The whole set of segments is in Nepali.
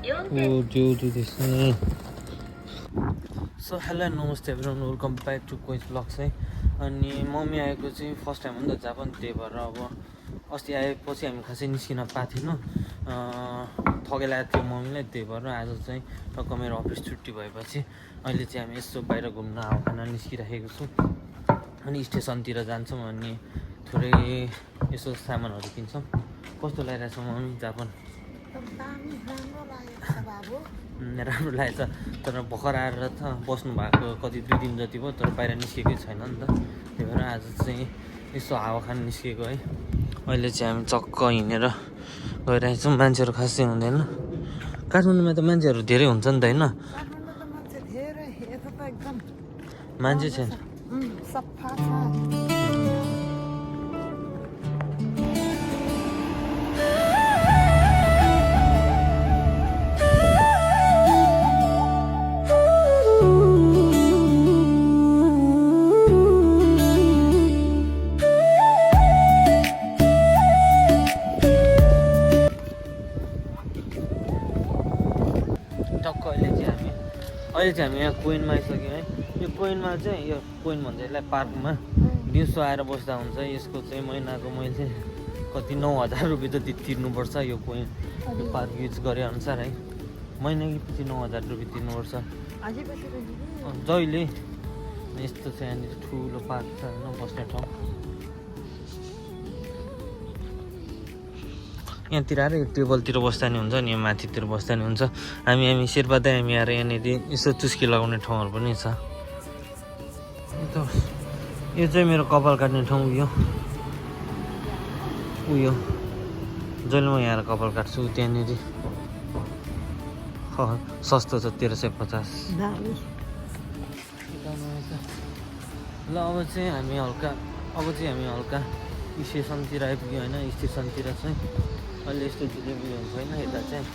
सो हेलो नमस्ते एभ्रिवान वेलकम ब्याक टु कोइज ब्लग चाहिँ अनि मम्मी आएको चाहिँ फर्स्ट टाइम हो नि त जापान त्यही भएर अब अस्ति आएपछि हामी खासै निस्किन पाएको थिएनौँ थगेर आएको थियो मम्मीलाई त्यही भएर आज चाहिँ टक्क मेरो अफिस छुट्टी भएपछि अहिले चाहिँ हामी यसो बाहिर घुम्न हावाखाना निस्किराखेको छौँ अनि स्टेसनतिर जान्छौँ अनि थोरै यसो सामानहरू किन्छौँ कस्तो लागिरहेछ मम्मी जापान राम्रो लागेछ तर भर्खर आएर त बस्नु भएको कति 2 दिन जति भयो तर बाहिर निस्केकै छैन नि त त्यही भएर आज चाहिँ यसो हावा खान निस्केको है अहिले चाहिँ हामी चक्क हिँडेर गइरहेको छौँ मान्छेहरू खासै हुँदैन काठमाडौँमा त मान्छेहरू धेरै हुन्छ नि त होइन मान्छे छैन अहिले चाहिँ हामी यहाँ कोइनमा आइसक्यौँ है यो कोइनमा चाहिँ यो कोइन भन्छ यसलाई पार्कमा दिउँसो आएर बस्दा हुन्छ यसको चाहिँ महिनाको मैले कति 9,000 रुपियाँ जति तिर्नुपर्छ यो कोइन यो पार्क युज गरे अनुसार है महिनाकी पछि 9,000 रुपियाँ तिर्नुपर्छ जहिले यस्तो चाहिँ यहाँनिर ठुलो पार्क छ होइन बस्ने ठाउँ यहाँतिर आएर यो टेबलतिर बस्दा नि हुन्छ नि यो माथितिर बस्दा नि हुन्छ हामी शेर्पा दाइ हामी आएर यहाँनिर यसो चुस्की लगाउने ठाउँहरू पनि छ यो चाहिँ मेरो कपाल काट्ने ठाउँ उयो जहिले म यहाँ आएर कपाल काट्छु त्यहाँनिर सस्तो छ 1350 ल अब चाहिँ हामी हल्का स्टेसनतिर आइपुग्यो होइन स्टेसनतिर चाहिँ अहिले यस्तो डेलिभरी हुन्छ होइन यता चाहिँ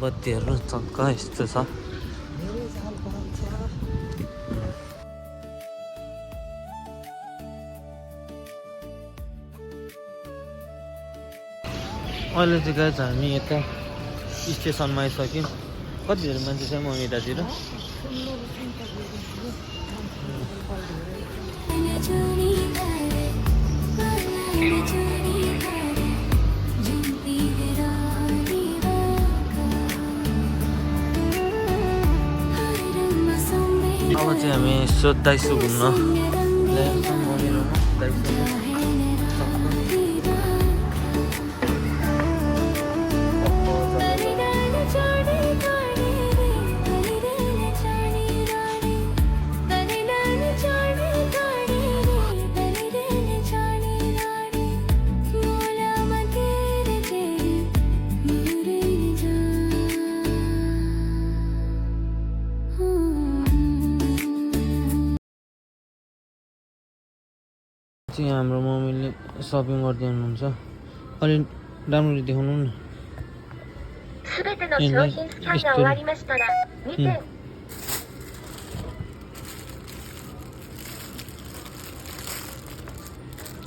बत्तीहरू चक्क यस्तो छ अहिले चाहिँ गाइस हामी यता स्टेसनमा आइसक्यौँ कति धेरै मान्छे छ म यतातिर अब चाहिँ हामी सोध्दैछु घुम्न चाहिँ हाम्रो मम्मीले सपिङ गर्दै हुनुहुन्छ अलि राम्ररी देखाउनु न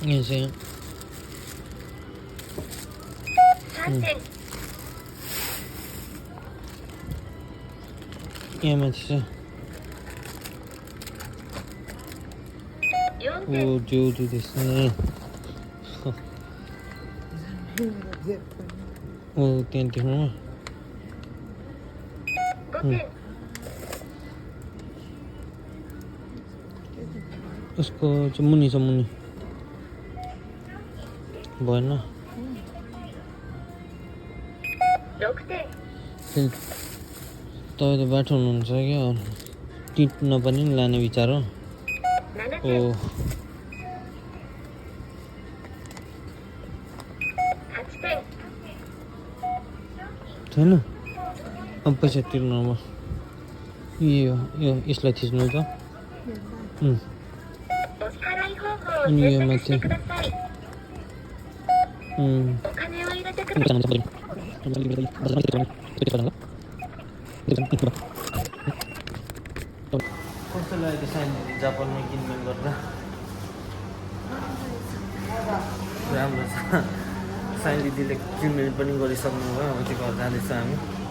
यहाँ चाहिँ यहाँ माथि छお上手ですね。お点々の。उसको चाहिँ मुनि छ मुनि भएन तपाईँ त बाटो हुनुहुन्छ क्या टिप्न पनि लाने विचार हो छैन अब पैसा तिर्नु अब यो यसलाई थिच्नु त अनि यो माथि कस्तो लाग्यो साइनहरू जापानमा किनमेल गरेर राम्रो छ साइली दिदीले 3 मिनट पनि गरिसक्नु भयो अब चाहिँ घर जाँदैछ हामी